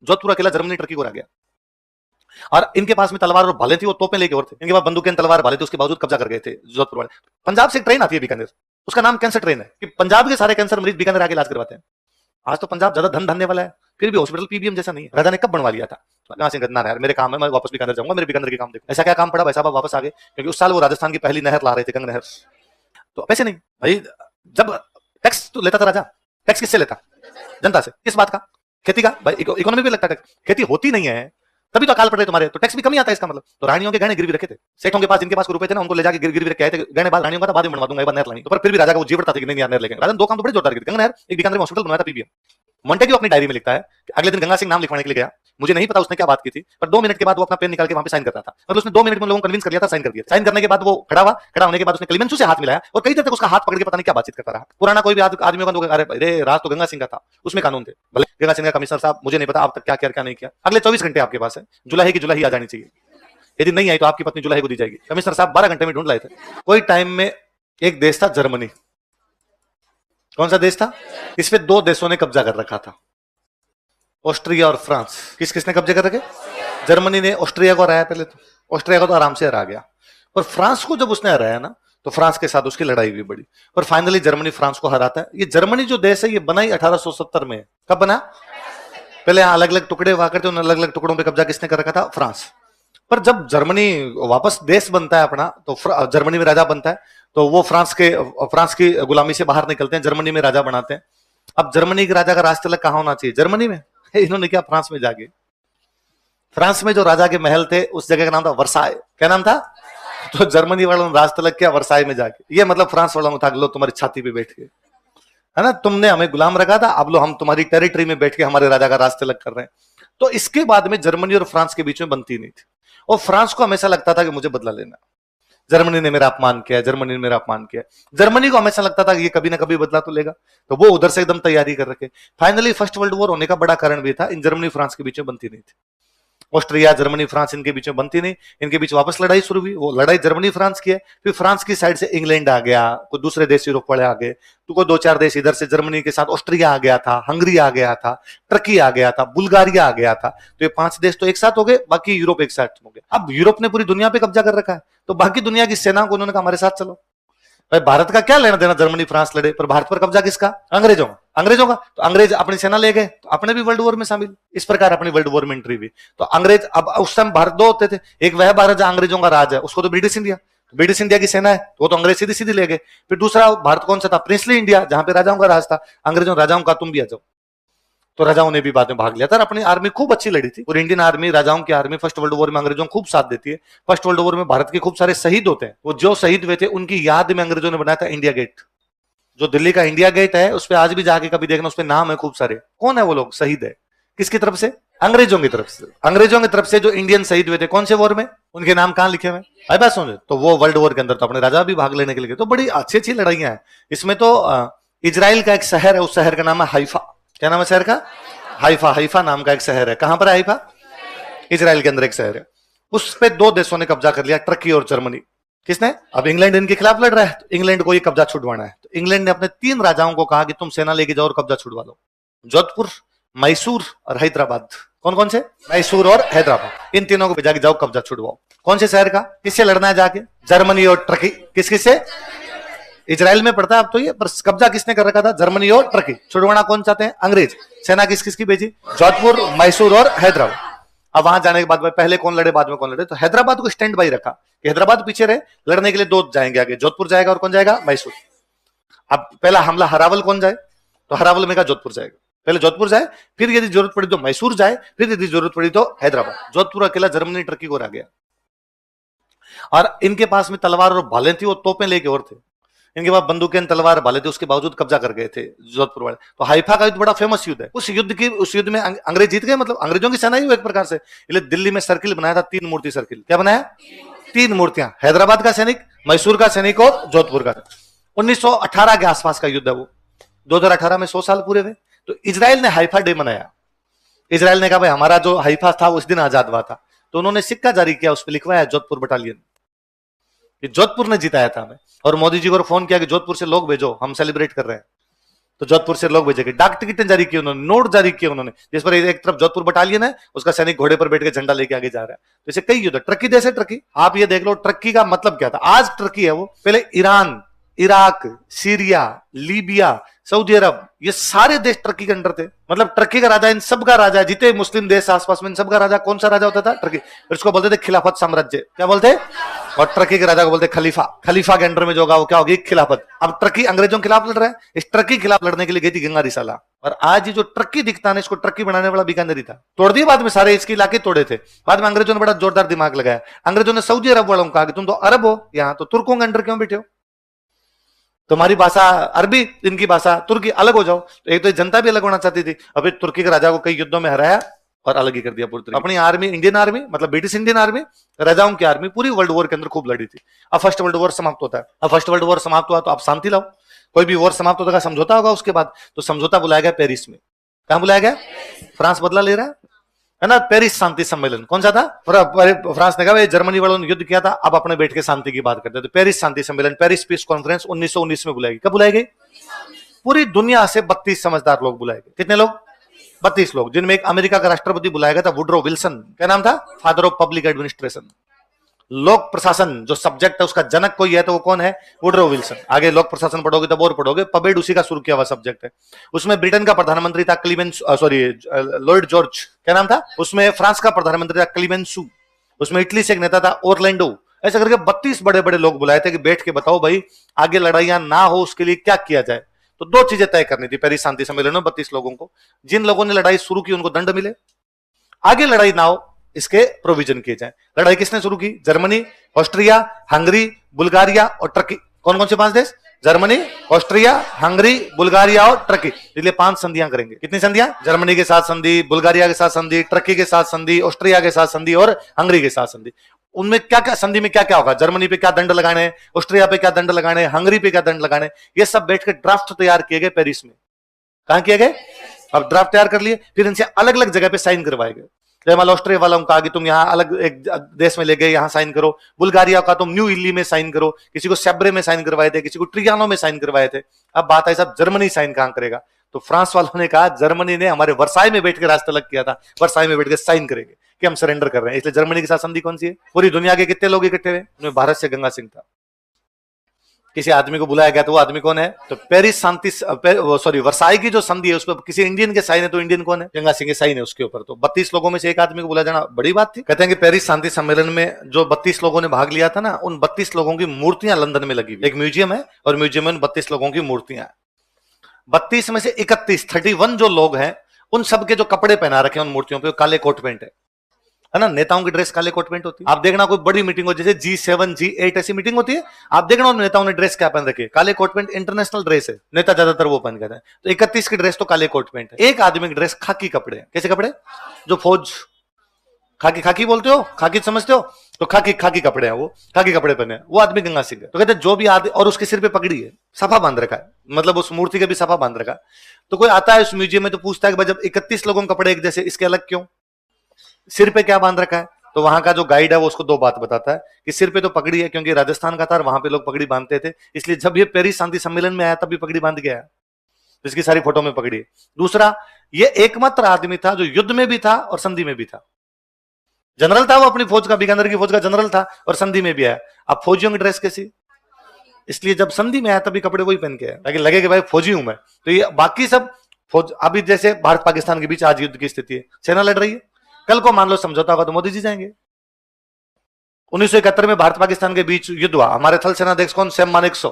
जोधपुर अकेला Germany Turkey को हरा गया। और इनके पास में तलवार और भाले थी, वो तोपें लेके और थे, इनके पास बंदूकें तलवार भाले थे, उसके बावजूद कब्जा कर गए थे जोधपुर वाले। पंजाब से एक ट्रेन आती है बीकानेर, उसका नाम कैंसर ट्रेन है कि पंजाब के सारे कैंसर मरीज बीकानेर आके इलाज करवाते हैं। आज तो पंजाब ज्यादा धन धनने वाला है, फिर भी हॉस्पिटल पीबीएम जैसा नहीं है। राजा ने कब बनवा लिया था? कहां से करना यार, मेरे काम है, मैं वापस बीकानेर जाऊंगा, मेरे बीकानेर के काम देखो। ऐसा क्या काम पड़ा भाई साहब, वापस आ गए? क्योंकि उस साल वो राजस्थान की पहली नहर ला रहे थे, गंग नहर। तो पैसे नहीं भाई, जब टैक्स तो लेता था राजा, टैक्स किससे लेता? जनता से। किस बात का? खेती का। भाई इकोनॉमी पे लगता है टैक्स, खेती होती नहीं है तभी तो अकाल पड़ रहे तुम्हारे, तो टैक्स भी कमी आता है इसका मतलब। तो रानियों के गहने गिरवी रखे थे सेठों के पास, जिनके पास रुपए थे ना, उनको ले जाके गिरवी रख के आए थे गहने। बाद रानियों का था, बाद में बनवा दूंगा, एक बार नहर लानी। तो पर फिर भी राजा का वो जीवड़ता था कि नहीं यार नहर लेंगे। राजा ने दो काम तो बड़े जोरदार किए, गंगा नहर, एक बीकानेर में हॉस्पिटल बनवाया था पीबीएम। मोंटेग्यू अपनी डायरी में लिखता है कि अगले दिन गंगा सिंह नाम लिखवाने के लिए गया, मुझे नहीं पता उसने क्या बात की थी, पर 2 मिनट के बाद वो अपना पेन निकाल के वहां पे साइन कर रहा था। मतलब उसने 2 मिनट में लोगों को कन्विंस कर लिया था, साइन कर दिया। साइन करने के बाद वो खड़ा हुआ, खड़ा होने के बाद उसने कलीमेंसू से हाथ मिलाया और कई देर तक उसका हाथ पकड़ के पता नहीं क्या बातचीत करता रहा। पुराना कोई भी आदमी होगा, अरे राज तो गंगा सिंह का था, उसमें कानून थे। भले गंगा सिंह का कमिश्नर साहब, मुझे नहीं पता अब तक क्या किया क्या नहीं किया। अगले 24 घंटे आपके पास है, जुलाई की जुलाई आ जानी चाहिए, यदि नहीं आई तो आपकी पत्नी जुलाई को दी जाएगी। कमिश्नर साहब 12 घंटे में ढूंढ लाए थे। कोई टाइम में एक देश था जर्मनी। कौन सा देश था? इस पे 2 देशों ने कब्जा कर रखा था, ऑस्ट्रिया और फ्रांस। किसने कब्जे कर रखे? जर्मनी ने ऑस्ट्रिया को हराया पहले, तो ऑस्ट्रिया को तो आराम से हरा गया, पर फ्रांस को जब उसने हराया ना, तो फ्रांस के साथ उसकी लड़ाई भी बढ़ी, पर फाइनली जर्मनी फ्रांस को हराता है। ये जर्मनी जो देश है ये बना ही 1870 में। कब बना? पहले अलग अलग टुकड़े हुआ करते, उन अलग अलग टुकड़ों पे कब्जा किसने कर रखा था? फ्रांस। पर जब जर्मनी वापस देश बनता है अपना, तो जर्मनी में राजा बनता है, तो वो फ्रांस की गुलामी से बाहर निकलते हैं, जर्मनी में राजा बनाते हैं। अब जर्मनी के राजा का राज तिलक कहां होना चाहिए? जर्मनी में। इन्होंने क्या, फ्रांस में जाके, फ्रांस में जो राजा के महल थे उस जगह का नाम था वर्साय। क्या नाम था? तो जर्मनी वालों ने राज तिलक किया वर्साय में जाके। ये मतलब फ्रांस वालों ने था, लो तुम्हारी छाती पे बैठ के, है ना, तुमने हमें गुलाम रखा था, अब लो हम तुम्हारी टेरिटरी में बैठ के हमारे राजा का राज तिलक कर रहे हैं। तो इसके बाद में जर्मनी और फ्रांस के बीच में बनती नहीं थी, और फ्रांस को हमेशा लगता था कि मुझे बदला लेना, जर्मनी ने मेरा अपमान किया, जर्मनी ने मेरा अपमान किया। जर्मनी को हमेशा लगता था कि ये कभी ना कभी बदला तो लेगा, तो वो उधर से एकदम तैयारी कर रखे। फाइनली फर्स्ट वर्ल्ड वॉर होने का बड़ा कारण भी था, इन जर्मनी फ्रांस के बीच में बनती नहीं थी। ऑस्ट्रिया जर्मनी फ्रांस इनके बीच में बनती नहीं, इनके बीच वापस लड़ाई शुरू हुई। वो लड़ाई जर्मनी फ्रांस की है, फिर फ्रांस की साइड से इंग्लैंड आ गया, कोई दूसरे देश यूरोप वाले आ गए, तो कोई 2-4 देश इधर से जर्मनी के साथ ऑस्ट्रिया आ गया था, हंगरी आ गया था, टर्की आ गया था, बुल्गारिया आ गया था। तो ये 5 देश तो एक साथ हो गए, बाकी यूरोप एक साथ हो गया। अब यूरोप ने पूरी दुनिया पे कब्जा कर रखा है, तो बाकी दुनिया की सेना को उन्होंने कहा हमारे साथ चलो। भाई भारत का क्या लेना देना, जर्मनी फ्रांस लड़े, पर भारत पर कब्जा किसका? अंग्रेजों का। अंग्रेजों का, तो अंग्रेज अपनी सेना ले गए, तो अपने भी वर्ल्ड वॉर में शामिल, इस प्रकार अपनी वर्ल्ड वॉर में एंट्री हुई। तो अंग्रेज, अब उस टाइम भारत 2 होते थे, एक वह भारत जहां अंग्रेजों का राज है, उसको तो ब्रिटिश इंडिया, ब्रिटिश इंडिया की सेना है, वो तो अंग्रेज सीधी सीधी ले गए। फिर दूसरा भारत कौन सा था? प्रिंसली इंडिया, जहां पे राजाओं का राज था। अंग्रेजों राजाओं का तुम भी आ जाओ, तो राजाओं ने भी बाद में भाग लिया था, अपनी आर्मी खूब अच्छी लड़ी थी। और इंडियन आर्मी, राजाओं की आर्मी फर्स्ट वर्ल्ड वॉर में अंग्रेजों खूब साथ देती है। फर्स्ट वर्ल्ड वॉर में भारत के खूब सारे शहीद होते हैं, वो जो शहीद हुए थे उनकी याद में अंग्रेजों ने बनाया था इंडिया गेट। जो दिल्ली का इंडिया गेट है, उस पर आज भी जाके कभी देखना, उस पर नाम है खूब सारे। कौन है वो लोग? शहीद है, किसकी तरफ से? अंग्रेजों की तरफ से। अंग्रेजों की तरफ से जो इंडियन शहीद हुए थे, कौन से वॉर में, उनके नाम कहां लिखे हुए? आई बात समझे? तो वो वर्ल्ड वॉर के अंदर तो अपने राजा भी भाग लेने के लिए, तो बड़ी अच्छी अच्छी लड़ाइयां हैं इसमें। तो इजराइल का एक शहर है, उस शहर का नाम है हाइफा। क्या नाम है शहर का? हाइफा। हाइफा नाम का एक शहर है, कहां पर है हाइफा? इजराइल के अंदर एक शहर है। उस पे 2 देशों ने कब्जा कर लिया, टर्की और जर्मनी। किसने? अब इंग्लैंड इनके खिलाफ लड़ रहा है, तो इंग्लैंड को ये कब्जा छुड़वाना है। तो इंग्लैंड ने अपने 3 राजाओं को कहा कि तुम सेना लेके जाओ और कब्जा छुड़वा लो, जोधपुर, मैसूर और हैदराबाद। कौन कौन से? मैसूर और हैदराबाद, इन तीनों को भेजा के जाओ कब्जा छुड़वाओ। कौन से शहर का? किससे लड़ना है जाके? जर्मनी और टर्की। किस किस से? इजराइल में पड़ता है अब तो ये, पर कब्जा किसने कर रखा था? जर्मनी और टर्की। छुड़वाना कौन चाहते हैं? अंग्रेज। सेना किस किस की भेजी? जोधपुर, मैसूर और हैदराबाद। अब वहां जाने के बाद पहले कौन लड़े, बाद में कौन लड़े, तो हैदराबाद को स्टैंड बाई रखा, हैदराबाद पीछे रहे, लड़ने के लिए 2 जाएंगे आगे, जोधपुर जाएगा और कौन जाएगा? मैसूर। अब पहला हमला हरावल कौन जाए, तो हरावल में का जोधपुर जाएगा, पहले जोधपुर जाए, फिर यदि जरूरत पड़ी तो मैसूर जाए, फिर यदि जरूरत पड़ी तो हैदराबाद। जोधपुर अकेला जर्मनी टर्की को हरा गया। और इनके पास में तलवार और भाले थी, वो तोपें लेके और थे, इनके पास बंदूकें तलवार भाले थे, उसके बावजूद कब्जा कर गए थे जोधपुर वाले। तो हाइफा का युद्ध बड़ा फेमस युद्ध है। उस युद्ध में अंग्रेज जीत गए, मतलब अंग्रेजों की सेना ही एक प्रकार से। इसलिए दिल्ली में सर्किल बनाया था, 3 मूर्ति सर्किल। क्या बनाया? 3 मूर्तियां, हैदराबाद का सैनिक, मैसूर का सैनिक और जोधपुर का। 1918 के आसपास का युद्ध है वो, 2018 में 100 साल पूरे हुए। तो इजराइल ने हाइफा डे मनाया। इजराइल ने कहा भाई हमारा जो हाइफा था उस दिन आजाद हुआ था, तो उन्होंने सिक्का जारी किया, उस पर लिखवाया जोधपुर बटालियन, जोधपुर ने जिताया था हमें। और मोदी जी को फोन किया कि जोधपुर से लोग भेजो, हम सेलिब्रेट कर रहे हैं। तो जोधपुर से लोग भेजे गए, डाक टिकटें जारी की उन्होंने, नोट जारी किए उन्होंने, जिस पर एक तरफ जोधपुर बटालियन है, उसका सैनिक घोड़े पर बैठ के झंडा लेके आगे जा रहा है। तो इसे कई युद्ध, ट्रकी जैसे ट्रकी, आप ये देख लो ट्रकी का मतलब क्या था। आज ट्रकी है वो, पहले Iran, Iraq, Syria, Libya, Saudi Arab, ये सारे देश ट्रकी के अंडर थे। मतलब ट्रकी का राजा इन सब का राजा, जितने मुस्लिम देश आसपास में इन सब का राजा कौन सा राजा होता था? ट्रकी। फिर इसको बोलते थे खिलाफत साम्राज्य, क्या बोलते? और ट्रकी के राजा को बोलते खलीफा। खलीफा के अंडर में जो होगा वो क्या होगी? खिलाफत। अब ट्रकी अंग्रेजों के खिलाफ लड़ रहा है, इस ट्रकी के खिलाफ लड़ने के लिए गई थी गंगा रिसाला। और आज ये जो ट्रकी दिखता है, इसको ट्रकी बनाने वाला बीकानेरी था, तोड़ दिए बाद में, सारे इसके इलाके तोड़े थे। बाद में अंग्रेजों ने बड़ा जोरदार दिमाग लगाया, अंग्रेजों ने सऊदी अरब वालों को कहा कि तुम तो अरब हो, यहां तो तुर्कों के अंडर क्यों बैठे हो? तुम्हारी भाषा अरबी, इनकी भाषा तुर्की, अलग हो जाओ। तो एक तो जनता भी अलग होना चाहती थी। अभी तुर्की के राजा को कई युद्धों में हराया और अलग ही कर दिया पूरी तरह। अपनी आर्मी, इंडियन आर्मी, मतलब ब्रिटिश इंडियन आर्मी, राजाओं की आर्मी पूरी वर्ल्ड वॉर के अंदर खूब लड़ी थी। अब फर्स्ट वर्ल्ड वॉर समाप्त होता है। अब फर्स्ट वर्ल्ड वॉर समाप्त हुआ तो आप शांति लाओ, कोई भी वॉर समाप्त होता है समझौता होगा उसके बाद। तो समझौता बुलाया गया पेरिस में। कहां बुलाया गया? फ्रांस बदला ले रहा है ना, पेरिस शांति सम्मेलन। कौन सा था? फ्रांस ने कहा जर्मनी वालों ने युद्ध किया था, अब अपने बैठ के शांति की बात करते हैं। तो पेरिस शांति सम्मेलन, पेरिस पीस कॉन्फ्रेंस 1919 में बुलाई गई। कब बुलाई गई? पूरी दुनिया से 32 समझदार लोग बुलाए गए। कितने लोग? 32 लोग, जिनमें एक अमेरिका का राष्ट्रपति बुलाया गया था, वुडरो विल्सन। क्या नाम था? फादर ऑफ पब्लिक एडमिनिस्ट्रेशन, लोक प्रशासन जो सब्जेक्ट है उसका जनक कोई है तो वो कौन है? Woodrow Wilson. आगे लोक प्रशासन पढ़ोगे तब और पढ़ोगे, पबेड उसी का शुरू किया हुआ सब्जेक्ट है। उसमें ब्रिटेन का प्रधानमंत्री था लॉर्ड जॉर्ज, क्या नाम था? उसमें फ्रांस का प्रधानमंत्री था क्लीमेंसू, उसमें इटली से एक नेता था ओरलैंडो। ऐसे करके 32 बड़े बड़े लोग बुलाए थे कि बैठ के बताओ भाई आगे लड़ाइयां ना हो उसके लिए क्या किया जाए। तो दो चीजें तय करनी थी पेरिस शांति सम्मेलन में 32 लोगों को। जिन लोगों ने लड़ाई शुरू की उनको दंड मिले, आगे लड़ाई ना हो इसके प्रोविजन किए जाए। लड़ाई किसने शुरू की? जर्मनी, ऑस्ट्रिया, हंगरी, बुल्गारिया और टर्की। कौन कौन से 5 देश? जर्मनी, ऑस्ट्रिया, हंगरी, बुल्गारिया और टर्की। इसलिए 5 संधियां करेंगे। कितनी संधियां? जर्मनी के साथ संधि, बुल्गारिया के साथ संधि, टर्की के साथ संधि, ऑस्ट्रिया के साथ संधि और हंगरी के साथ संधि। उनमें क्या क्या संधि में क्या क्या होगा? जर्मनी पे क्या दंड लगाने, ऑस्ट्रिया पे क्या दंड लगाने, हंगरी पे क्या दंड लगाने, ये सब बैठ के ड्राफ्ट तैयार किए गए पेरिस में। कहां किए गए? अब ड्राफ्ट तैयार कर लिए, फिर इनसे अलग अलग जगह पे साइन करवाए गए। जयमाल ऑस्ट्रिया वालों को कहा कि तुम यहाँ अलग एक देश में ले गए, यहाँ साइन करो। बुल्गारिया का तुम न्यू इल्ली में साइन करो, किसी को सेब्रे में साइन करवाए थे, किसी को ट्रियानो में साइन करवाए थे। अब बात है साहब जर्मनी साइन कहां करेगा? तो फ्रांस वालों ने कहा जर्मनी ने हमारे वर्साई में बैठ के रास्ता तलक किया था, वर्साई में बैठ के साइन करेंगे कि हम सरेंडर कर रहे हैं। इसलिए जर्मनी के साथ संधि कौन सी है? पूरी दुनिया के कितने लोग इकट्ठे हुए? उनमें भारत से गंगा सिंह था। किसी आदमी को बुलाया गया तो वो आदमी कौन है? तो पेरिस शांति वर्साई की जो संधि है उस पर किसी इंडियन के साइन है, तो इंडियन कौन है? गंगा सिंह के साइन है उसके ऊपर। तो 32 लोगों में से एक आदमी को बुलाया जाना बड़ी बात थी। कहते हैं कि पेरिस शांति सम्मेलन में जो 32 लोगों ने भाग लिया था ना, उन 32 लोगों की मूर्तियां लंदन में लगी हुई। एक म्यूजियम है और म्यूजियम में 32 लोगों की मूर्तियां हैं। 32 में से 31 जो लोग हैं उन सबके जो कपड़े पहना रखे हैं उन मूर्तियों पे काले कोट पैंट है ना। नेताओं की ड्रेस काले कोट पैंट होती है। आप देखना कोई बड़ी मीटिंग हो, जैसे G7 G8 ऐसी मीटिंग होती है, आप देखना उन नेताओं ने ड्रेस क्या पहन रखी है? काले कोट पैंट इंटरनेशनल ड्रेस है, नेता ज्यादातर वो पहन करते हैं। तो 31 की ड्रेस तो काले कोट पैंट है। एक आदमी की ड्रेस खाकी कपड़े हैं। कैसे कपड़े? जो फौज खाकी, खाकी बोलते हो, खाकी समझते हो, तो खाकी खाकी कपड़े हैं, वो खाकी कपड़े पहने। वो आदमी गंगा सिंह है। तो कहते जो भी आदमी, और उसके सिर पे पगड़ी है, सफा बांध रखा है, मतलब उस मूर्ति के भी सफा बांध रखा है। तो कोई आता है उस म्यूजियम में तो पूछता है कि जब 31 लोगों के कपड़े एक जैसे, इसके अलग क्यों? सिर पे क्या बांध रखा है? तो वहां का जो गाइड है वो उसको 2 बात बताता है कि सिर पे तो पगड़ी है क्योंकि राजस्थान का था और वहां पे लोग पगड़ी बांधते थे, इसलिए जब ये पेरिस शांति सम्मेलन में आया तब भी पगड़ी बांध के आया, तो इसकी सारी फोटो में पगड़ी है। दूसरा, ये एकमात्र आदमी था जो युद्ध में भी था और संधि में भी था। जनरल था वो, अपनी फौज का, बीकानेर की फौज का जनरल था और संधि में भी आया। अब फौजियों की ड्रेस कैसी? इसलिए जब संधि में आया तभी कपड़े वही पहन के आया ताकि लगे कि भाई फौजी हूं मैं। तो ये बाकी सब फौज, अभी जैसे भारत पाकिस्तान के बीच आज युद्ध की स्थिति है, सेना लड़ रही है, कल को मान लो समझौता होगा तो मोदी जी जाएंगे। 1971 में भारत पाकिस्तान के बीच युद्ध हुआ, हमारे थल सेनाध्यक्ष कौन? सैम मानेकशॉ।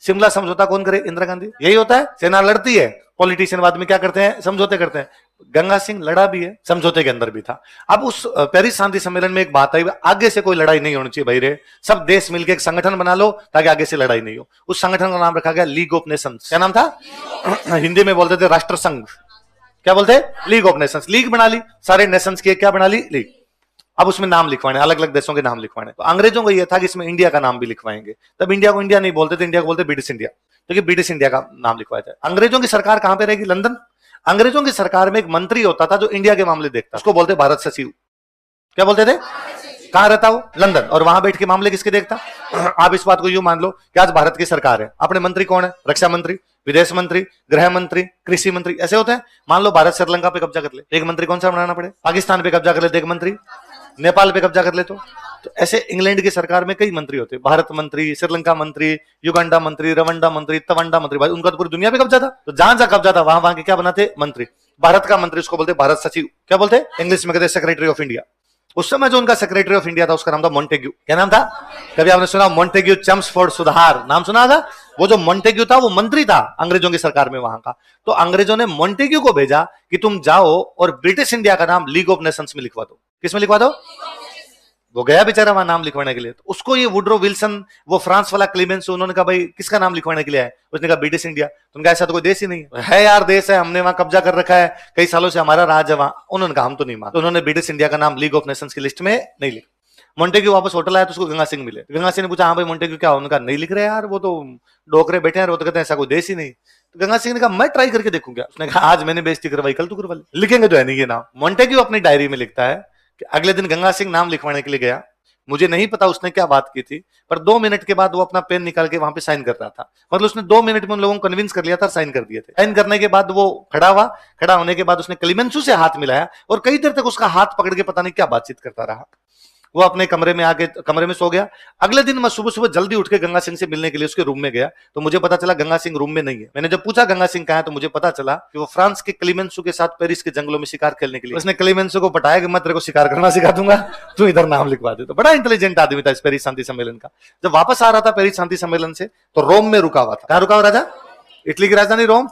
शिमला समझौता कौन करे? इंदिरा गांधी। यही होता है, सेना लड़ती है, पॉलिटिशियन बाद में क्या करते हैं? समझौते करते हैं। गंगा सिंह लड़ा भी है, समझौते के अंदर भी था। अब उस पेरिस शांति सम्मेलन में एक बात आई, आगे से कोई लड़ाई नहीं होनी चाहिए भाई रे, सब देश मिलकर एक संगठन बना लो ताकि आगे से लड़ाई नहीं हो। उस संगठन का नाम रखा गया लीग ऑफ नेशंस। क्या नाम था? हिंदी में बोलते थे राष्ट्र संघ। क्या बोलते? League of Nations. लीग बना ली, सारे नेशंस की क्या बना ली? लीग। अब उसमें नाम लिखवाने, अलग अलग देशों के नाम लिखवाने। तो अंग्रेजों को यह था कि इसमें इंडिया का नाम भी लिखवाएंगे। तब इंडिया को इंडिया नहीं बोलते थे, इंडिया को बोलते ब्रिटिश इंडिया, क्योंकि ब्रिटिश इंडिया का नाम लिखवाया जाए। अंग्रेजों की सरकार कहां पे रहेगी? लंदन। अंग्रेजों की सरकार में एक मंत्री होता था जो इंडिया के मामले देखता, उसको बोलते भारत सचिव। क्या बोलते थे? कहां रहता वो? लंदन। और वहां बैठ के मामले किसके देखता? आप इस बात को यूं मान लो कि आज भारत की सरकार है, अपने मंत्री कौन है? रक्षा मंत्री। विदेश मंत्री, गृह मंत्री, कृषि मंत्री, ऐसे होते हैं। मान लो भारत श्रीलंका पे कब्जा कर ले, एक मंत्री कौन सा बनाना पड़े? पाकिस्तान पे कब्जा कर ले तो एक मंत्री, नेपाल पे कब्जा कर ले तो ऐसे इंग्लैंड की सरकार में कई मंत्री होते, भारत मंत्री, श्रीलंका मंत्री, युगांडा मंत्री, रवंडा मंत्री, तवंडा मंत्री। भाई उनका तो पूरी दुनिया पे कब्जा था, तो जहां जहां कब्जा था वहां वहां के क्या बनाते? मंत्री। भारत का मंत्री उसको बोलते भारत सचिव, क्या बोलते? इंग्लिश में कहते सेक्रेटरी ऑफ इंडिया। उस समय जो उनका सेक्रेटरी ऑफ इंडिया था उसका नाम था मॉन्टेग्यू। क्या नाम था? कभी आपने सुना मॉन्टेग्यू चेम्सफोर्ड सुधार, नाम सुना होगा? वो जो मॉन्टेग्यू था वो मंत्री था अंग्रेजों की सरकार में वहां का। तो अंग्रेजों ने मॉन्टेग्यू को भेजा कि तुम जाओ और ब्रिटिश इंडिया का नाम लीग ऑफ नेशंस में लिखवा दो। किसमें लिखवा दो? वो गया बेचारा वहां नाम लिखवाने के लिए, तो उसको ये वुड्रो विल्सन, वो फ्रांस वाला क्लीमेंस, उन्होंने कहा भाई किसका नाम लिखवाने के लिए है? उसने कहा ब्रिटिश इंडिया। तो उनका ऐसा तो कोई देश ही नहीं है यार, देश है, हमने वहां कब्जा कर रखा है, कई सालों से हमारा राज है वहां। उन्होंने कहा हम तो नहीं मान, तो उन्होंने ब्रिटिश इंडिया का नाम लीग ऑफ नेशंस की लिस्ट में नहीं लिखा। मोन्टेग्यू वापस होटल आया तो उसको गंगा सिंह मिले। गंगा सिंह ने पूछा हाँ भाई मोन्टेग्यू क्या? उन्होंने कहा नहीं लिख रहे यार, वो तो डोकरे बैठे हैं, वो तो कहते हैं ऐसा कोई देश ही नहीं। तो गंगा सिंह ने कहा मैं ट्राई करके देखूंगा। उसने कहा आज मैंने बेइज्जती करवाई, कल तू करवा ले। लिखेंगे तो है नहीं ये नाम। मोन्टेग्यू अपनी डायरी में लिखता है कि अगले दिन गंगा सिंह नाम लिखवाने के लिए गया, मुझे नहीं पता उसने क्या बात की थी, पर 2 मिनट के बाद वो अपना पेन निकाल के वहां पे साइन कर रहा था। मतलब उसने 2 मिनट में उन लोगों को कन्विंस कर लिया था, साइन कर दिए थे। साइन करने के बाद वो खड़ा हुआ, खड़ा होने के बाद उसने क्लीमेंसू से हाथ मिलाया और कई देर तक उसका हाथ पकड़ के पता नहीं क्या बातचीत करता रहा। वो अपने कमरे में आके कमरे में सो गया। अगले दिन मैं सुबह सुबह जल्दी उठ के गंगा सिंह से मिलने के लिए उसके रूम में गया, तो मुझे पता चला गंगा सिंह रूम में नहीं है। मैंने जब पूछा गंगा सिंह कहाँ है, तो मुझे पता चला कि वो फ्रांस के क्लीमेंसू के साथ पेरिस के जंगलों में शिकार खेलने के लिए, उसने क्लीमेंसू को पटाया कि मैं तेरे को शिकार करना सिखा दूंगा, तू इधर नाम लिखवा दे। तो बड़ा इंटेलिजेंट आदमी था इस पेरिस शांति सम्मेलन का। जब वापस आ रहा था पेरिस शांति सम्मेलन से, तो रोम में रुका हुआ था। कहाँ रुका हुआ राजा? इटली की राजधानी रोम।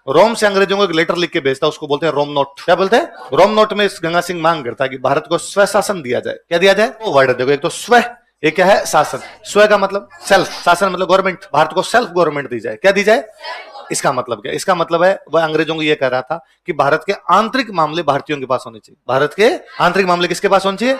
रोम से अंग्रेजों को एक लेटर लिख के भेजता, उसको बोलते हैं रोम नोट। क्या बोलते हैं? रोम नोट में गंगा सिंह मांग करता है कि भारत को स्व शासन दिया जाए। क्या दिया जाए? वो वर्ड देखो, एक तो स्व, एक क्या है? शासन। स्व का मतलब सेल्फ, शासन मतलब गवर्नमेंट। भारत को सेल्फ गवर्नमेंट दी जाए। क्या दी जाए? इसका मतलब क्या? इसका मतलब है वह अंग्रेजों को यह कह रहा था कि भारत के आंतरिक मामले भारतीयों के पास होने चाहिए। भारत के आंतरिक मामले किसके पास होने चाहिए?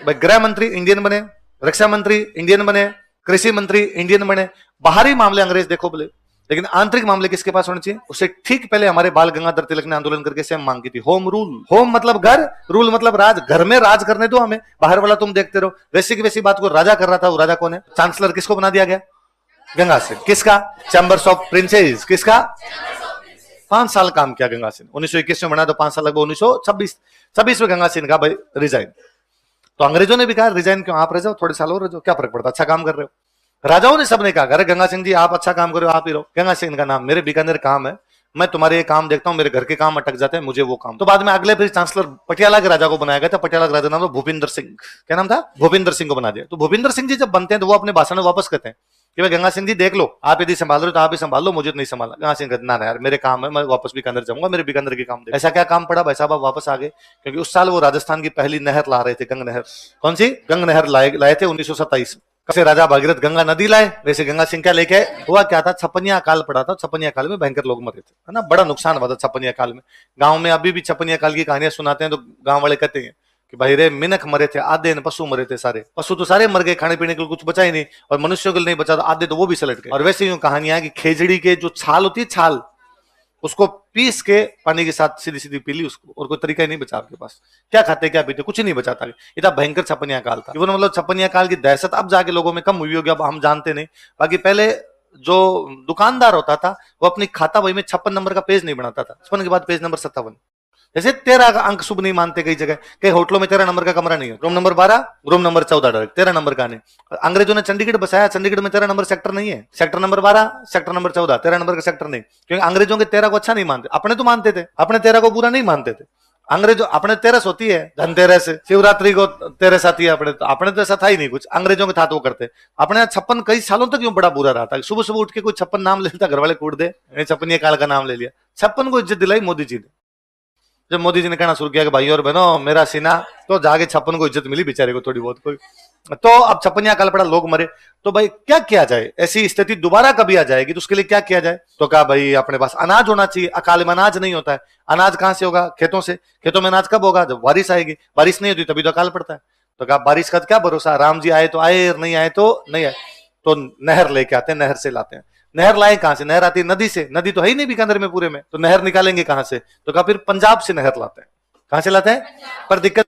भाई गृह मंत्री इंडियन बने, रक्षा मंत्री इंडियन बने, कृषि मंत्री इंडियन बने। बाहरी मामले अंग्रेज देखो बोले, लेकिन आंतरिक मामले किसके पास होने चाहिए? उससे ठीक पहले हमारे बाल गंगाधर तिलक ने आंदोलन करके सेम मांग की थी, होम रूल। होम मतलब घर, रूल मतलब राज। घर में राज करने दो हमें, बाहर वाला तुम देखते रहो। वैसी की वैसी बात को राजा कर रहा था। वो राजा कौन है? चांसलर किसको बना दिया गया? गंगा सिंह। किसका? Chambers of princess. किसका? 5 साल काम किया गंगा सिंह। 1921 में बना, तो 5 साल लगभग 1926 में गंगा सिंह का भाई रिजाइन। तो अंग्रेजों ने भी कहा रिजाइन क्यों, आप रह जाओ, थोड़े साल और रह जाओ, क्या फर्क पड़ता, अच्छा काम कर रहे हो। राजाओं ने सबने कहा अरे गंगा सिंह जी आप अच्छा काम करो, आप ही रहो। गंगा सिंह का नाम, मेरे बीकानेर काम है, मैं तुम्हारे ये काम देखता हूं, मेरे घर के काम अटक जाते हैं, मुझे वो काम। तो बाद में अगले फिर चांसलर पटियाला के राजा को बनाया गया था। पटियाला का राजा नाम था भूपिंदर सिंह। क्या नाम था? भूपिंदर सिंह को बना दिया। तो भूपिंदर सिंह जी जब बनते हैं तो वो अपने भाषण में वापस कहते हैं कि भाई गंगा सिंह जी देख लो, आप यदि संभाल रहे हो तो आप ही संभाल लो, मुझे तो नहीं संभालना। गंगा सिंह कहते ना यार मेरे काम है, मैं वापस बीकानेर जाऊंगा, मेरे बीकानेर के काम। ऐसा क्या काम पड़ा? भाई साहब आप वापस आ गए, क्योंकि उस साल वो राजस्थान की पहली नहर ला रहे थे, गंग नहर। कौन सी? गंग नहर लाए थे 1927। कैसे राजा भागीरथ गंगा नदी लाए, वैसे गंगा सिंह क्या लेके आए। हुआ क्या था, छपनिया काल पड़ा था। छपनिया काल में भयंकर लोग मरे थे, है ना, बड़ा नुकसान हुआ था छपनिया काल में। गांव में अभी भी छपनिया काल की कहानियां सुनाते हैं तो गांव वाले कहते हैं कि भाई रे मिनख मरे थे आधे, पशु मरे थे सारे। पशु तो सारे मर गए, खाने पीने के लिए कुछ बचा ही नहीं, और मनुष्यों के लिए नहीं बचा, तो आधे तो वो भी सलट गए। और वैसे यूं कहानियां कि खेजड़ी के जो छाल होती है, छाल, उसको पीस के पानी के साथ सीधी सीधी पी ली उसको, और कोई तरीका ही नहीं बचा आपके पास। क्या खाते क्या पीते, कुछ नहीं बचाता। इतना भयंकर छपनिया काल था। इवन मतलब छपनिया काल की दहशत अब जाके लोगों में कम हुई होगी, अब हम जानते नहीं। बाकी पहले जो दुकानदार होता था वो अपनी खाता बही में 56 नंबर का पेज नहीं बनाता था, 56 के बाद पेज नंबर 57। जैसे 13 का अंक शुभ नहीं मानते कई जगह, कई होटलों में 13 नंबर का कमरा नहीं है, room number 12, room number 14 direct, 13 number का नहीं। अंग्रेजों ने चंडीगढ़ बसाया, चंडीगढ़ में 13 नंबर सेक्टर नहीं है, sector number 12, sector number 14, 13 number का सेक्टर नहीं, क्योंकि अंग्रेजों के 13 को अच्छा नहीं मानते। अपने तो मानते थे, अपने 13 को पूरा नहीं मानते थे। अंग्रेजों अपने 13 होती है, धनतेरस, शिवरात्रि को 13 आती है, अपने तो ऐसा था ही नहीं कुछ, अंग्रेजों के था तो वो करते। अपने 56 कई सालों तक यूं बड़ा बुरा रहा था, सुबह सुबह उठ के कोई 56 नाम ले लेता, घर वाले कूट दे, 56 काल का नाम ले लिया। 56 को इज्जत दिलाई मोदी जी ने। जब मोदी जी ने कहना शुरू किया कि भाई और बहनों मेरा सीना, तो जाके 56 को इज्जत मिली बेचारे को थोड़ी बहुत। कोई तो अब 56 काल पड़ा, लोग मरे, तो भाई क्या किया जाए, ऐसी स्थिति दोबारा कभी आ जाएगी तो उसके लिए क्या किया जाए। तो कहा भाई अपने पास अनाज होना चाहिए। अकाल में अनाज नहीं होता है, अनाज कहां से होगा? खेतों से। खेतों में अनाज कब होगा? जब बारिश आएगी, बारिश नहीं होती तभी तो अकाल पड़ता है। तो कहा बारिश का क्या भरोसा, राम जी आए तो आए, नहीं आए तो नहीं आए, तो नहर लेके आते हैं, नहर से लाते हैं। नहर लाए कहां से? नहर आती है नदी से, नदी तो है ही नहीं बीकानेर में पूरे में, तो नहर निकालेंगे कहां से? तो कहा फिर पंजाब से नहर लाते हैं। कहां से लाते हैं? पर दिक्कत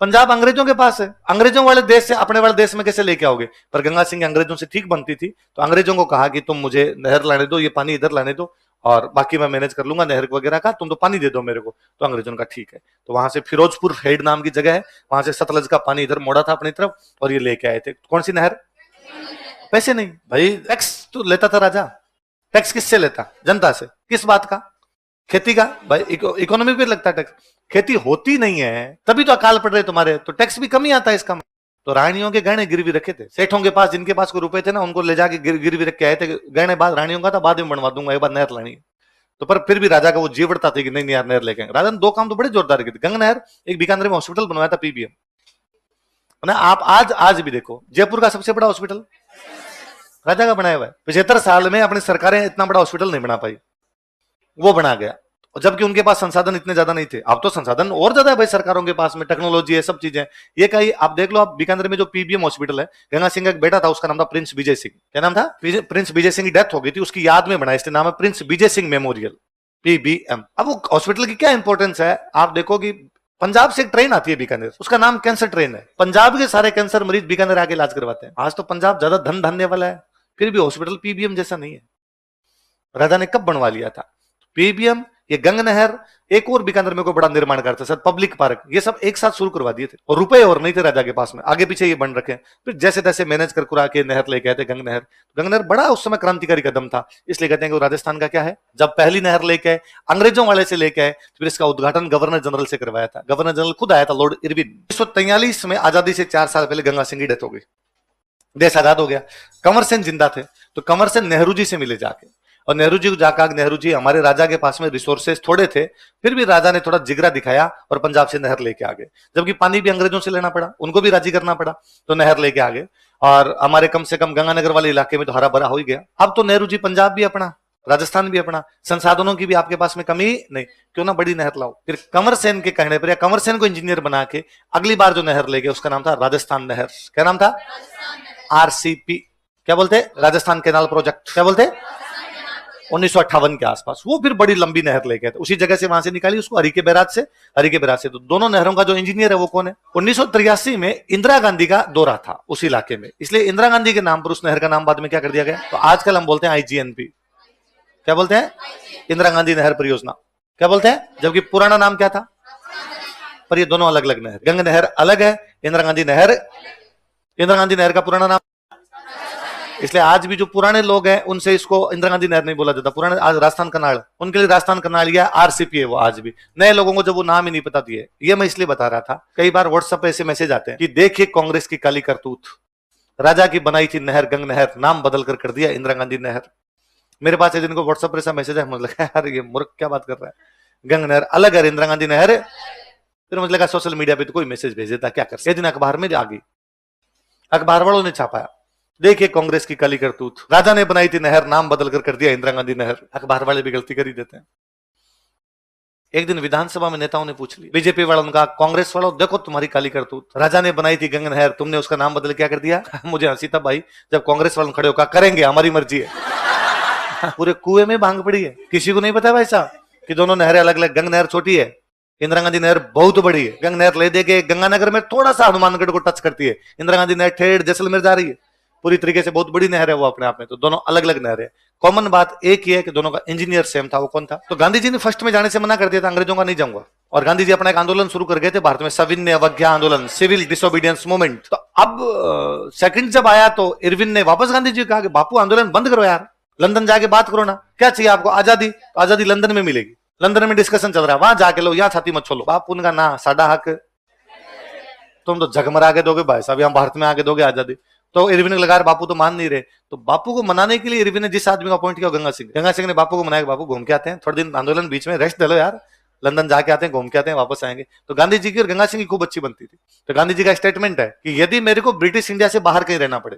पंजाब अंग्रेजों के पास है, अंग्रेजों वाले देश से अपने वाले देश में कैसे लेके आओगे। पर गंगा सिंह अंग्रेजों से ठीक बनती थी, तो अंग्रेजों को कहा कि तुम मुझे नहर लाने दो, ये पानी इधर लाने दो, और बाकी मैं मैनेज कर लूंगा नहर वगैरह का, तुम तो पानी दे दो मेरे को। तो अंग्रेजों ने कहा ठीक है। तो वहां से फिरोजपुर हेड नाम की जगह है, वहां से सतलज का पानी इधर मोड़ा था अपनी तरफ और ये लेके आए थे। कौन सी नहर? पैसे नहीं भाई, टैक्स तो लेता था राजा। टैक्स किससे लेता? जनता से। किस बात का? खेती का। भाई इकोनॉमी पे लगता है टैक्स। खेती होती नहीं है तभी तो अकाल पड़ रहे तुम्हारे, तो टैक्स भी कम ही आता है इसका। तो रानियों के गहने गिरवी रखे थे सेठों के पास, जिनके पास कोई रुपए थे ना उनको ले जाके गिरवी रख के आए थे गहने। बाद रानियों का था, बाद में बनवा दूंगा, एक बार नहर लानी है। तो पर फिर भी राजा का वो जीवड़ता थी कि नहीं यार नहर लेके। राजा ने दो काम तो बड़े जोरदार किए थे, गंगा नहर, एक बीकानेर में हॉस्पिटल बनवाया था पीबीएम ना। आप आज भी देखो जयपुर का सबसे बड़ा हॉस्पिटल राजा का बनाया हुआ है। 75 साल में अपनी सरकारें इतना बड़ा हॉस्पिटल नहीं बना पाई, वो बना गया। जबकि उनके पास संसाधन इतने ज्यादा नहीं थे। अब तो संसाधन और ज्यादा है भाई सरकारों के पास में, टेक्नोलॉजी है, सब चीजें। ये कहीं आप देख लो, आप बीकानेर में जो पीबीएम हॉस्पिटल है, गंगा सिंह का एक बेटा था, उसका नाम था प्रिंस विजय सिंह। क्या नाम था? प्रिंस विजय सिंह की डेथ हो गई थी, उसकी याद में बना, इसलिए नाम है Prince Vijay Singh memorial, PBM. अब वो हॉस्पिटल की क्या इंपॉर्टेंस है, आप देखो कि पंजाब से एक ट्रेन आती है बीकानेर, उसका नाम कैंसर ट्रेन है। पंजाब के सारे कैंसर मरीज बीकानेर आके इलाज करवाते हैं। आज तो पंजाब ज्यादा धन धान्य वाला है, फिर भी हॉस्पिटल पीबीएम जैसा नहीं है। राजा ने कब बनवा लिया था? पीबीएम, ये गंग नहर, एक और बीकानेर में कोई बड़ा निर्माण करता सर, पब्लिक पार्क, ये सब एक साथ शुरू करवा दिए थे। और रुपए और नहीं थे राजा के पास में, आगे पीछे ये बन रखे। फिर जैसे तैसे मैनेज कर कुरा के नहर लेके आए थे, गंग नहर। गंग नहर बड़ा उस समय क्रांतिकारी कदम था, इसलिए कहते हैं कि वो राजस्थान का क्या है। जब पहली नहर लेके आए, अंग्रेजों वाले से लेके आए, फिर इसका उद्घाटन गवर्नर जनरल से करवाया था। गवर्नर जनरल खुद आया था, लॉर्ड इरविन। 1943 में आजादी से 4 साल पहले गंगा सिंह की डेथ हो गई, देश आजाद हो गया। कंवर सेन जिंदा थे, तो कंवर सेन नेहरू जी से मिले जाके, और नेहरू जी को जाकर, नेहरू जी हमारे राजा के पास में रिसोर्सेस थोड़े थे, फिर भी राजा ने थोड़ा जिगरा दिखाया और पंजाब से नहर लेके आ गए। जबकि पानी भी अंग्रेजों से लेना पड़ा, उनको भी राजी करना पड़ा, तो नहर लेके आ गए। और हमारे कम से कम गंगानगर वाले इलाके में तो हरा भरा हो ही गया। अब तो नेहरू जी पंजाब भी अपना, राजस्थान भी अपना, संसाधनों की भी आपके पास में कमी नहीं, क्यों ना बड़ी नहर लाओ। फिर कंवर सेन के कहने पर, या कंवर सेन को इंजीनियर बना के अगली बार जो नहर ले गए उसका नाम था राजस्थान नहर। क्या नाम था? आरसीपी। क्या बोलते? Rajasthan canal project. क्या बोलते? 1958 के आसपास। वो फिर बड़ी लंबी नहर लेके थे, उसी जगह से वहां से निकाली, उसको हरिके बैराज से। हरिके बैराज से तो दोनों नहरों का जो इंजीनियर है वो कौन है? 1983 में इंदिरा गांधी का दौरा था उस इलाके में, इसलिए इंदिरा गांधी के नाम पर उस नहर का नाम बाद में क्या कर दिया गया, तो आजकल हम बोलते हैं आईजीएनपी। क्या बोलते हैं? इंदिरा गांधी नहर परियोजना। क्या बोलते हैं? जबकि पुराना नाम क्या था? पर ये दोनों अलग अलग नहर, गंग नहर अलग है, इंदिरा गांधी नहर, इंदिरा गांधी नहर का पुराना नाम। इसलिए आज भी जो पुराने लोग हैं उनसे इसको इंदिरा गांधी नहर नहीं बोला जाता, पुराने आज राजस्थान कनाल, उनके लिए राजस्थान कनाल या आरसीपी है वो आज भी। नए लोगों को जब वो नाम ही नहीं पता दिए, ये मैं इसलिए बता रहा था। कई बार व्हाट्सएप पे ऐसे मैसेज आते हैं कि देखिए कांग्रेस की काली करतूत, राजा की बनाई थी नहर गंग नहर, नाम बदल कर दिया इंदिरा गांधी नहर। मेरे पास एक दिन को व्हाट्सएप पर ऐसा मैसेज है, मुझे लगा यार ये मूर्ख क्या बात कर रहा है, गंग नहर अलग है, इंदिरा गांधी नहर। फिर मुझे लगा सोशल मीडिया पे तो कोई मैसेज भेज देता, क्या कर। एक दिन अखबार में आ गई, अखबार वालों ने छापाया, देखिए कांग्रेस की काली करतूत, राजा ने बनाई थी नहर, नाम बदल कर दिया इंदिरा गांधी नहर। अखबार वाले भी गलती कर ही देते हैं। एक दिन विधानसभा में नेताओं ने पूछ लिया, बीजेपी वालों ने कहा, कांग्रेस वालों देखो तुम्हारी काली करतूत, राजा ने बनाई थी गंग नहर, तुमने उसका नाम बदल क्या कर दिया। मुझे हंसी था भाई, जब कांग्रेस वालों खड़े होकर करेंगे हमारी मर्जी है। पूरे कुएं में भांग पड़ी है, किसी को नहीं पता भाई साहब कि दोनों नहरें अलग अलग। गंग नहर छोटी है, इंदिरा गांधी नहर बहुत बड़ी है। गंग नहर ले दे के गंगानगर में थोड़ा सा हनुमानगढ़ को टच करती है, इंदिरा गांधी नहर ठेठ जैसलमेर जा रही है, पूरी तरीके से बहुत बड़ी नहर है वो अपने आप में। तो दोनों अलग अलग नहर है, कॉमन बात एक ही है कि दोनों का इंजीनियर सेम था। वो कौन था? तो गांधी जी ने फर्स्ट में जाने से मना कर दिया था, अंग्रेजों का नहीं जाऊंगा। और गांधी जी अपना एक आंदोलन शुरू कर गए थे भारत में, सविनय अवज्ञा आंदोलन, सिविल डिसोबीडियंस मूवमेंट। तो अब सेकंड जब आया तो इरविन ने वापस गांधी जी कहा कि बापू आंदोलन बंद करो यार, लंदन जाके बात करो ना, क्या चाहिए आपको? आजादी। तो आजादी लंदन में मिलेगी, लंदन में डिस्कशन चल रहा है, वहां जाके लो, यहाँ छाती मत छोलो। बापू उनका ना साडा हक तुम तो झगमरा के दोगे भाई साहब, यहाँ भारत में आके दोगे आजादी। तो इरविन लगा रहे, बापू तो मान नहीं रहे। तो बापू को मनाने के लिए इरविन ने जिस आदमी को अपॉइंट किया, गंगा सिंह। गंगा सिंह ने बापू को मनाया, बापू घूम के आते हैं, थोड़े दिन आंदोलन बीच में रेस्ट दे लो यार, लंदन जाके आते हैं, घूम के आते हैं, वापस आएंगे। तो गांधी जी की और गंगा सिंह की खूब अच्छी बनती थी। तो गांधी जी का स्टेटमेंट है कि यदि मेरे को ब्रिटिश इंडिया से बाहर कहीं रहना पड़े,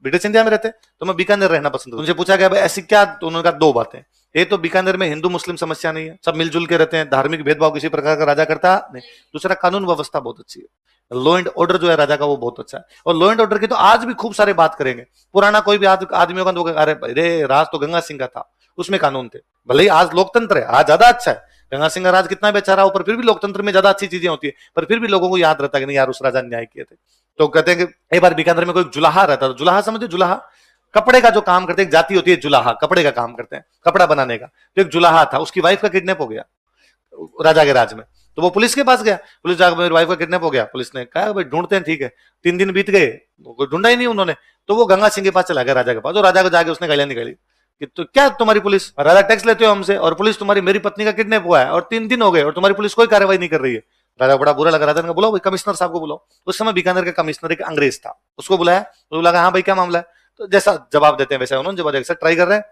ब्रिटिश इंडिया में रहते तो मैं बीकानेर रहना पसंद करूं। उनसे पूछा गया भाई ऐसी क्या, तो उन्होंने कहा दो बातें, एक तो बीकानेर में हिंदू मुस्लिम समस्या नहीं है, सब मिलजुल के रहते हैं, धार्मिक भेदभाव किसी प्रकार का राजा करता नहीं। दूसरा, कानून व्यवस्था बहुत अच्छी है, लॉ एंड ऑर्डर जो है राजा का वो बहुत अच्छा है। और लॉ एंड ऑर्डर की तो आज भी खूब सारे बात करेंगे। पुराना कोई भी आदमी होगा तो अरे राज तो गंगा सिंह का था, उसमें कानून थे। भले ही आज लोकतंत्र है, आज ज्यादा अच्छा है, गंगा सिंह का राज कितना भी अच्छा रहा हो, पर फिर भी लोकतंत्र में ज्यादा अच्छी चीजें होती है, पर फिर भी लोगों को याद रहता है कि नहीं यार उस राजा ने न्याय किए थे। तो कहते हैं कि एक बार बीकानेर में कोई जुलाहा रहता था, जुलाहा समझो, जुलाहा कपड़े का जो काम करते हैं, एक जाति होती है जुलाहा, कपड़े का काम करते हैं, कपड़ा बनाने का। तो एक जुलाहा था, उसकी वाइफ का किडनैप हो गया राजा के राज में। तो वो पुलिस के पास गया, पुलिस जाकर मेरी वाइफ का किडनैप हो गया। पुलिस ने कहा भाई ढूंढते हैं, ठीक है। 3 दिन बीत गए, कोई ढूंढा ही नहीं उन्होंने। तो वो गंगा सिंह के पास चला गया, राजा के पास। और राजा को जाके उसने गालियां निकाली कि तो क्या तुम्हारी पुलिस, राजा टैक्स लेते हो हमसे, और पुलिस तुम्हारी, मेरी पत्नी का किडनैप हुआ है और 3 दिन हो गए और तुम्हारी पुलिस कोई कार्रवाई नहीं कर रही है। राजा बड़ा बुरा लगा। राजा ने बुलाओ कमिश्नर साहब को बुलाओ। उस समय बीकानेर का कमिश्नर एक अंग्रेज था, उसको बुलाया। तो लगा हाँ भाई क्या मामला है। तो जैसा जवाब देते हैं वैसा उन्होंने जवाब दिया, ट्राई कर रहे हैं,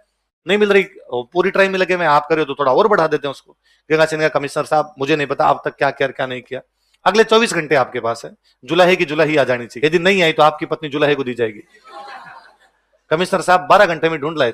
नहीं मिल रही, पूरी ट्राई में लगे में, आप करे हो तो थोड़ा और बढ़ा देते हैं उसको। गंगा सिंह का कमिश्नर साहब मुझे नहीं पता अब तक क्या किया क्या नहीं किया, अगले 24 घंटे आपके पास है, जुलाहे की जुलाही आ जानी चाहिए, यदि नहीं आई तो आपकी पत्नी जुलाहे को दी जाएगी। कमिश्नर साहब 12 घंटे में ढूंढ लाए।